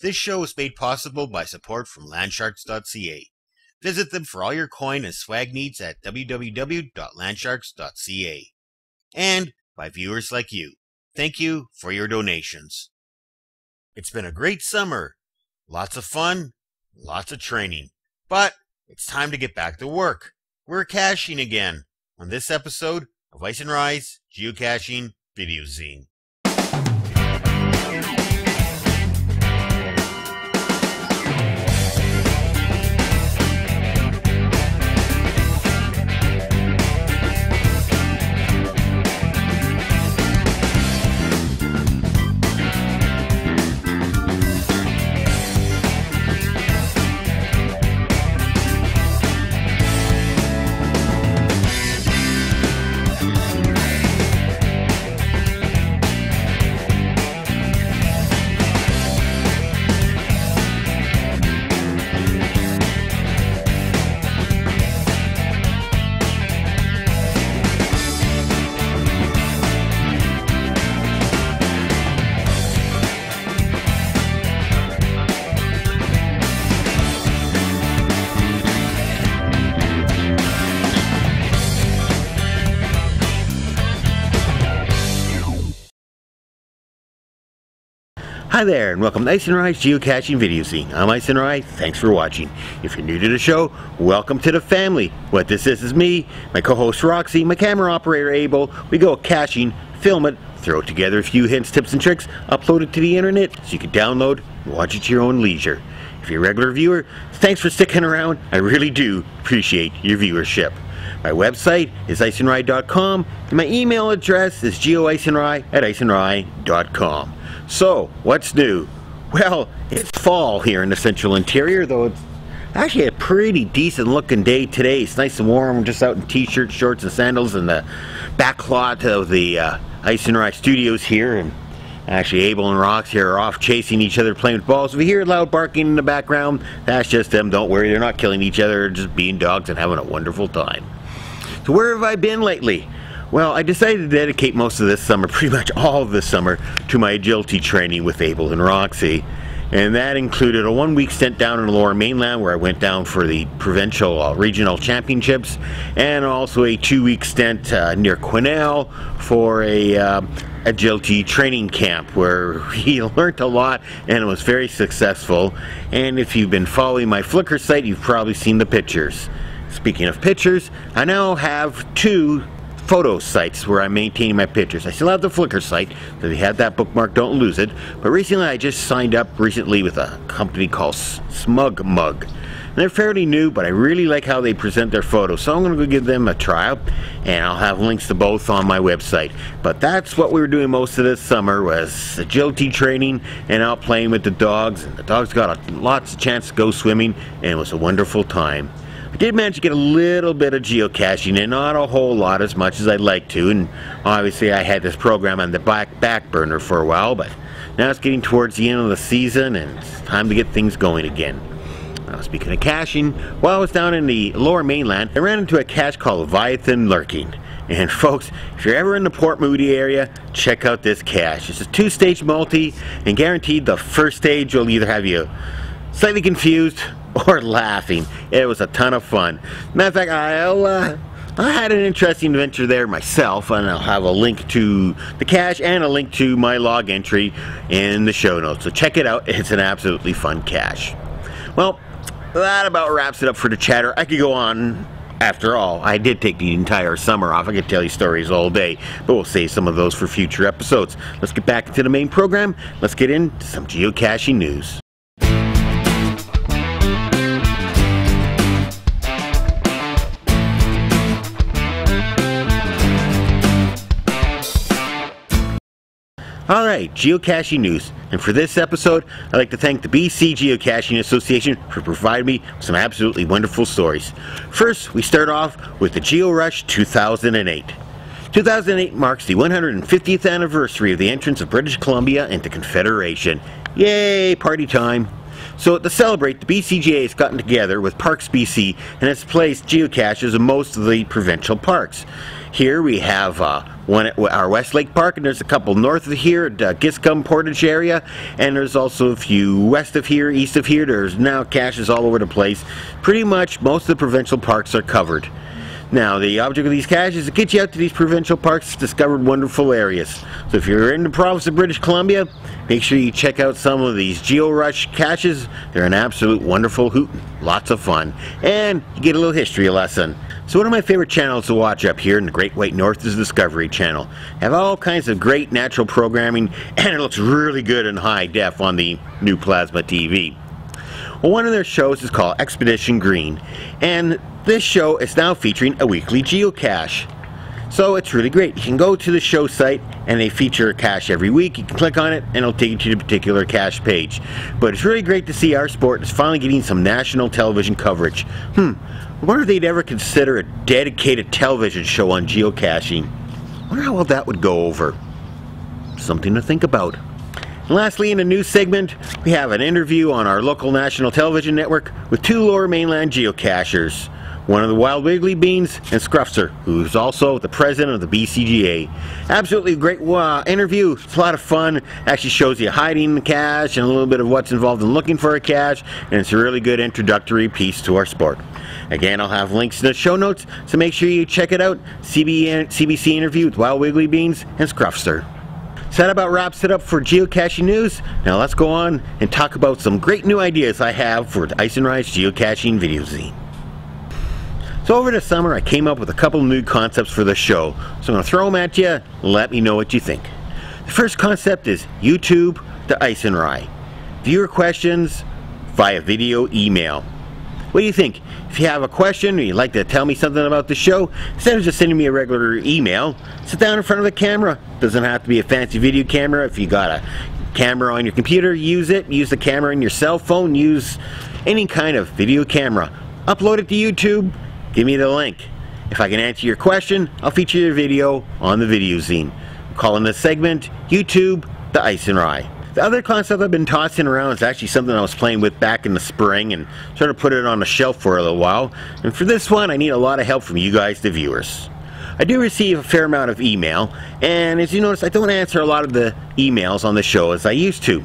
This show is made possible by support from landsharks.ca. Visit them for all your coin and swag needs at www.landsharks.ca. And by viewers like you. Thank you for your donations. It's been a great summer. Lots of fun, lots of training. But it's time to get back to work. We're caching again on this episode of Icenrye's Geocaching Video Zine. Hi there, and welcome to Icenrye's Geocaching Video Zine. I'm Icenrye, thanks for watching. If you're new to the show, welcome to the family. What this is me, my co-host Roxy, my camera operator Able. We go caching, film it, throw together a few hints, tips, and tricks, upload it to the internet so you can download and watch at your own leisure. If you're a regular viewer, thanks for sticking around. I really do appreciate your viewership. My website is Icenrye.com, and my email address is geoicenrye@icenrye.com. So, what's new? Well, it's fall here in the central interior, though it's actually a pretty decent looking day today. It's nice and warm. I'm just out in t-shirts, shorts, and sandals in the back lot of the Icenrye studios here. And actually, Able and Roxi here are off chasing each other, playing with balls. If you hear loud barking in the background, that's just them. Don't worry, they're not killing each other. They're just being dogs and having a wonderful time. So where have I been lately? Well, I decided to dedicate most of this summer, pretty much all of this summer, to my agility training with Able and Roxi. And that included a 1-week stint down in the Lower Mainland where I went down for the provincial regional championships, and also a 2-week stint near Quesnel for a agility training camp where we learned a lot and it was very successful. And if you've been following my Flickr site, you've probably seen the pictures. Speaking of pictures, I now have 2 photo sites where I'm maintaining my pictures. I still have the Flickr site, so if you have that bookmark, don't lose it. But recently I just signed up with a company called SmugMug. And they're fairly new, but I really like how they present their photos, so I'm going to go give them a trial, and I'll have links to both on my website. But that's what we were doing most of this summer, was agility training and out playing with the dogs. And the dogs got lots of chance to go swimming, and it was a wonderful time. I did manage to get a little bit of geocaching in, not a whole lot, as much as I'd like to, and obviously I had this program on the back burner for a while, but now it's getting towards the end of the season and it's time to get things going again. Now, speaking of caching, while I was down in the Lower Mainland, I ran into a cache called Leviathan Lurking. And folks, if you're ever in the Port Moody area, check out this cache. It's a 2-stage multi, and guaranteed the first stage will either have you slightly confused or laughing. It was a ton of fun. Matter of fact, I had an interesting adventure there myself, and I'll have a link to the cache and a link to my log entry in the show notes. So check it out. It's an absolutely fun cache. Well, that about wraps it up for the chatter. I could go on. After all, I did take the entire summer off. I could tell you stories all day, but we'll save some of those for future episodes. Let's get back into the main program. Let's get into some geocaching news. Alright, geocaching news, and for this episode I'd like to thank the BC Geocaching Association for providing me with some absolutely wonderful stories. First, we start off with the GeoRush 2008. 2008 marks the 150th anniversary of the entrance of British Columbia into Confederation. Yay, party time! So to celebrate, the BCGA has gotten together with Parks BC and has placed geocaches in most of the provincial parks. Here we have one at our Westlake Park, and there's a couple north of here at Giscombe Portage area, and there's also a few west of here, east of here. There's now caches all over the place. Pretty much most of the provincial parks are covered. Now, the object of these caches is to get you out to these provincial parks, discovered wonderful areas. So if you're in the province of British Columbia, make sure you check out some of these GeoRush caches. They're an absolute wonderful hoot, lots of fun, and you get a little history lesson. So one of my favorite channels to watch up here in the Great White North is the Discovery Channel. They have all kinds of great natural programming, and it looks really good in high def on the new plasma TV. Well, one of their shows is called Expedition Green, and this show is now featuring a weekly geocache. So it's really great. You can go to the show site and they feature a cache every week. You can click on it and it'll take you to the particular cache page. But it's really great to see our sport is finally getting some national television coverage. I wonder if they'd ever consider a dedicated television show on geocaching. I wonder how well that would go over. Something to think about. And lastly, in the news segment, we have an interview on our local national television network with two lower mainland geocachers. One of the Wild Wiggly Beanz and Scruffster, who's also the president of the BCGA. Absolutely great interview. It's a lot of fun. Actually shows you hiding the cache and a little bit of what's involved in looking for a cache, and it's a really good introductory piece to our sport. Again, I'll have links in the show notes, so make sure you check it out. CBC interview with Wild Wiggly Beanz and Scruffster. So that about wraps it up for geocaching news. Now let's go on and talk about some great new ideas I have for Icenrye's geocaching video zine. So over the summer I came up with a couple new concepts for the show. So I'm going to throw them at you, let me know what you think. The first concept is YouTube to Icenrye. Viewer questions via video email. What do you think? If you have a question or you'd like to tell me something about the show, instead of just sending me a regular email, sit down in front of the camera. Doesn't have to be a fancy video camera. If you got a camera on your computer, use it. Use the camera on your cell phone. Use any kind of video camera. Upload it to YouTube. Give me the link. If I can answer your question, I'll feature your video on the video zine. I'm calling this segment YouTube to Icenrye. The other concept I've been tossing around is actually something I was playing with back in the spring and sort of put it on the shelf for a little while. And for this one, I need a lot of help from you guys, the viewers. I do receive a fair amount of email, and as you notice, I don't answer a lot of the emails on the show as I used to.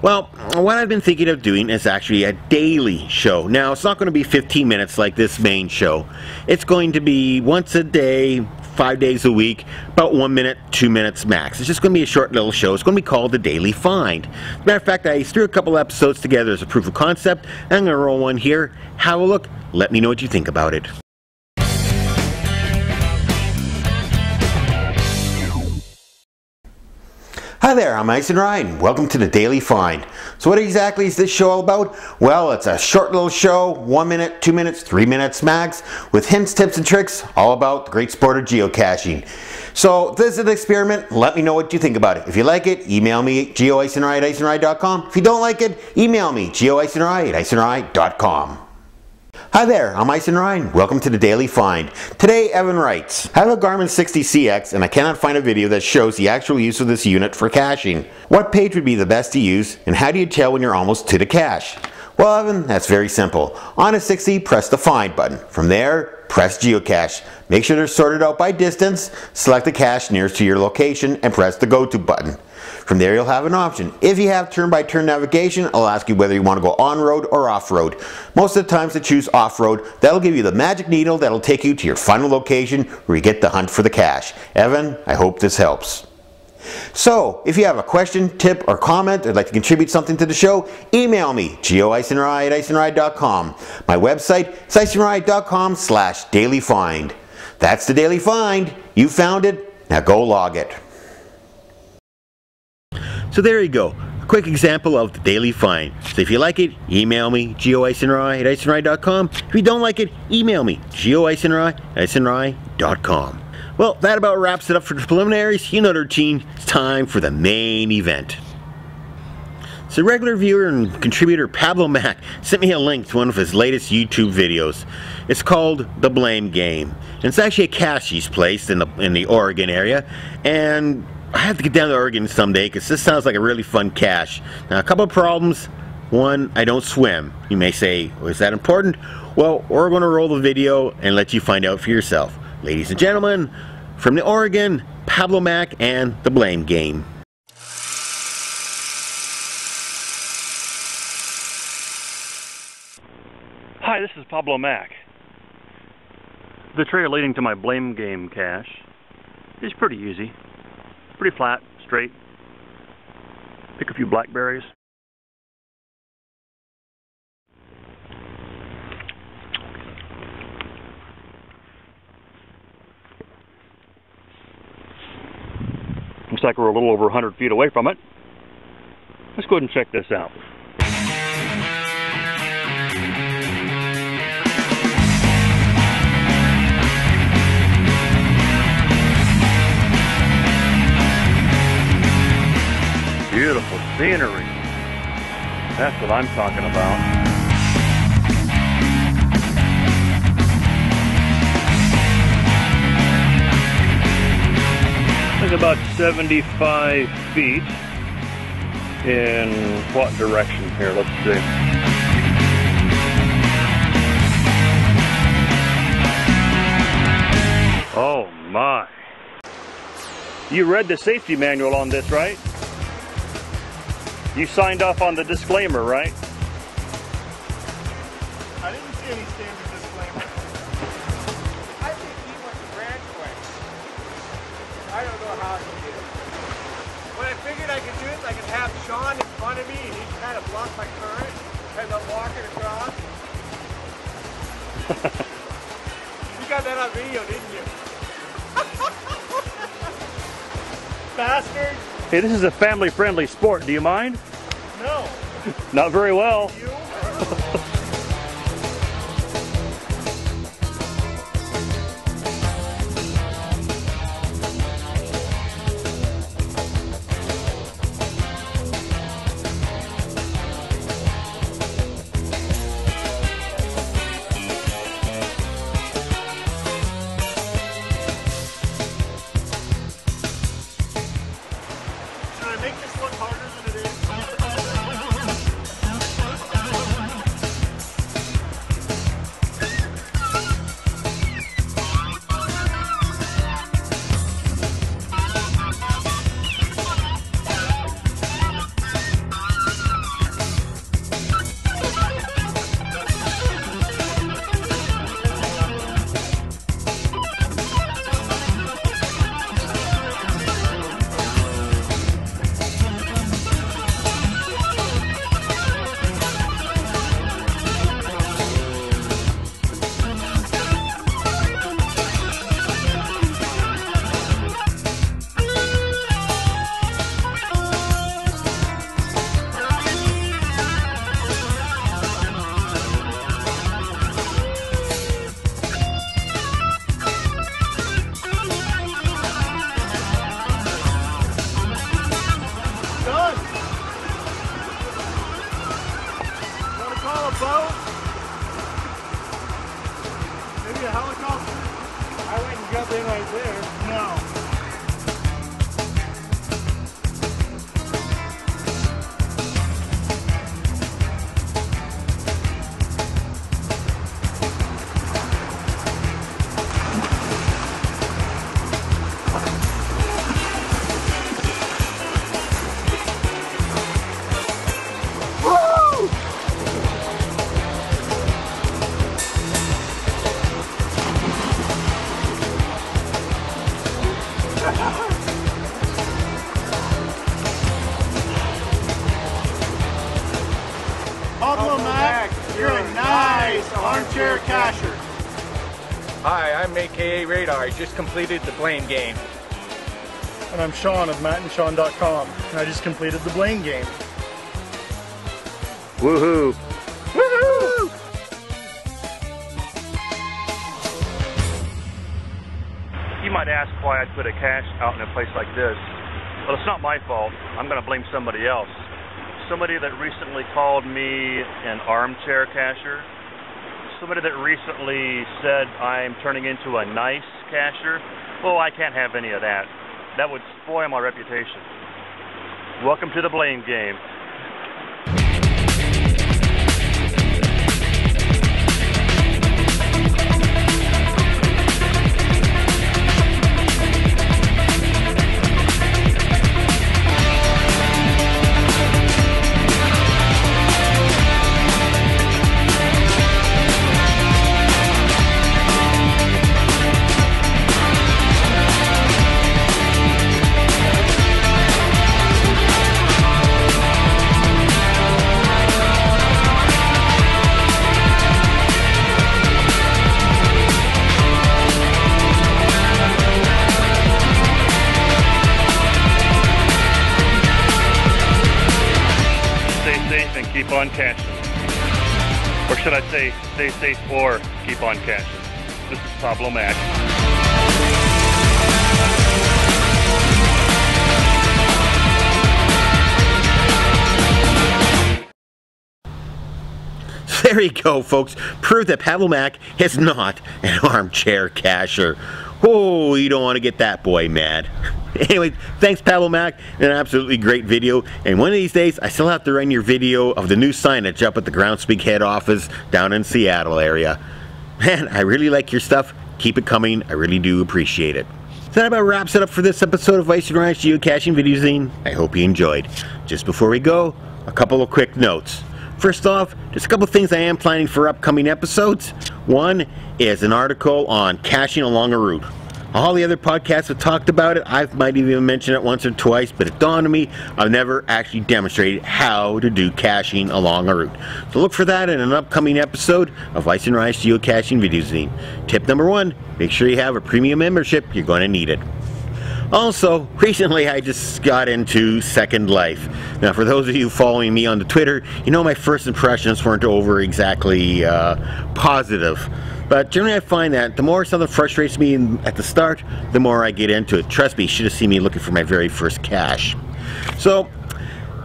Well, what I've been thinking of doing is actually a daily show. Now, it's not going to be 15 minutes like this main show. It's going to be once a day, 5 days a week, about 1 minute, 2 minutes max. It's just going to be a short little show. It's going to be called The Daily Find. As a matter of fact, I threw a couple episodes together as a proof of concept. I'm going to roll one here. Have a look. Let me know what you think about it. Hi there, I'm Icenrye, and welcome to The Daily Find. So what exactly is this show all about? Well, it's a short little show, 1 minute, 2 minutes, 3 minutes max, with hints, tips, and tricks all about the great sport of geocaching. So this is an experiment. Let me know what you think about it. If you like it, email me at geoicenrye@icenrye.com. If you don't like it, email me geoicenrye@icenrye.com. Hi there, I'm Icenrye, and welcome to The Daily Find. Today, Evan writes, I have a Garmin 60CX and I cannot find a video that shows the actual use of this unit for caching. What page would be the best to use, and how do you tell when you're almost to the cache? Well, Evan, that's very simple. On a 60, press the Find button. From there, press Geocache. Make sure they're sorted out by distance, select the cache nearest to your location, and press the Go To button. From there you'll have an option. If you have turn-by-turn navigation, I'll ask you whether you want to go on-road or off-road. Most of the times to choose off-road, that'll give you the magic needle that'll take you to your final location where you get to hunt for the cache. Evan, I hope this helps. So, if you have a question, tip, or comment, or would like to contribute something to the show, email me, geoicenrye@icenrye.com. My website is icenrye.com/dailyfind. That's The Daily Find. You found it. Now go log it. So there you go, a quick example of The Daily Find. So if you like it, email me, geoicenrye@icenrye.com. If you don't like it, email me, geoicenrye@icenrye.com. Well, that about wraps it up for the preliminaries. You know the routine, it's time for the main event. So regular viewer and contributor Pablo Mac sent me a link to one of his latest YouTube videos. It's called The Blame Game. And it's actually a cache he's placed in the Oregon area, and I have to get down to Oregon someday because this sounds like a really fun cache. Now, a couple of problems. One, I don't swim. You may say, well, is that important? Well, we're going to roll the video and let you find out for yourself. Ladies and gentlemen, from the Oregon, Pablo Mac and the Blame Game. Hi, this is Pablo Mac. The trail leading to my Blame Game cache is pretty easy. Pretty flat, straight. Pick a few blackberries. Looks like we're a little over 100 feet away from it. Let's go ahead and check this out. Beautiful scenery. That's what I'm talking about. It's about 75 feet. In what direction here? Let's see. Oh my. You read the safety manual on this, right? You signed off on the disclaimer, right? I didn't see any standard disclaimer. I think he went the branch way. I don't know how he did it. What I figured I could do is I could have Sean in front of me and he kind of block my current and I'm walking across. You got that on video, didn't you? Bastard! Hey, this is a family-friendly sport. Do you mind? No. Not very well. You? Maybe a helicopter? I wouldn't jump in right there. No. Pablo Mac, you're a nice armchair cacher. Hi, I'm AKA Radar. I just completed the Blame Game. And I'm Sean of mattandsean.com, and I just completed the Blame Game. Woohoo! Woohoo! You might ask why I'd put a cache out in a place like this. Well, it's not my fault. I'm going to blame somebody else. Somebody that recently called me an armchair cacher. Somebody that recently said I'm turning into a nice cacher. Oh, I can't have any of that. That would spoil my reputation. Welcome to the Blame Game. on caching. Or should I say, stay safe or keep on caching. This is Pablo Mac. There you go, folks. Proof that Pablo Mac is not an armchair cacher. Oh, you don't want to get that boy mad. Anyway, thanks Pablo Mac. An absolutely great video. And one of these days, I still have to run your video of the new signage up at the Groundspeak head office down in Seattle area. Man, I really like your stuff. Keep it coming. I really do appreciate it. So that about wraps it up for this episode of Icenrye Geocaching Video Zine. I hope you enjoyed. Just before we go, a couple of quick notes. First off, just a couple of things I am planning for upcoming episodes. One is an article on caching along a route. All the other podcasts have talked about it. I might even mention it once or twice, but it dawned on me I've never actually demonstrated how to do caching along a route. So look for that in an upcoming episode of Icenrye Geocaching Video Zine. Tip number one, make sure you have a premium membership. You're going to need it. Also, recently I just got into Second Life. Now, for those of you following me on the Twitter, you know my first impressions weren't over exactly positive. But generally I find that the more something frustrates me at the start, the more I get into it. Trust me, you should have seen me looking for my very first cache. So,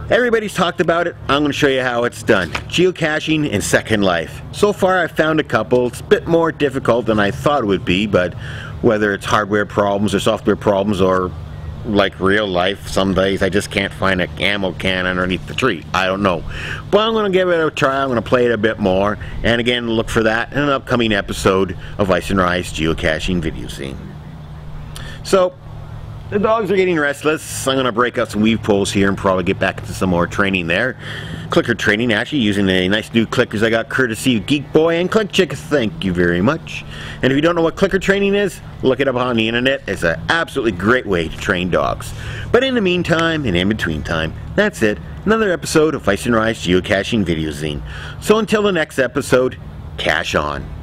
everybody's talked about it. I'm going to show you how it's done. Geocaching in Second Life. So far I've found a couple. It's a bit more difficult than I thought it would be, but whether it's hardware problems or software problems or like real life, some days I just can't find an ammo can underneath the tree. I don't know. But I'm going to give it a try. I'm going to play it a bit more. And again, look for that in an upcoming episode of Icenrye's Geocaching Video Zine. So, the dogs are getting restless. I'm going to break out some weave poles here and probably get back into some more training there. Clicker training, actually, using the nice new clickers I got courtesy of Geek Boy and Click Chick. Thank you very much. And if you don't know what clicker training is, look it up on the internet. It's an absolutely great way to train dogs. But in the meantime, and in between time, that's it. Another episode of Icenrye's Geocaching Video Zine. So until the next episode, cache on.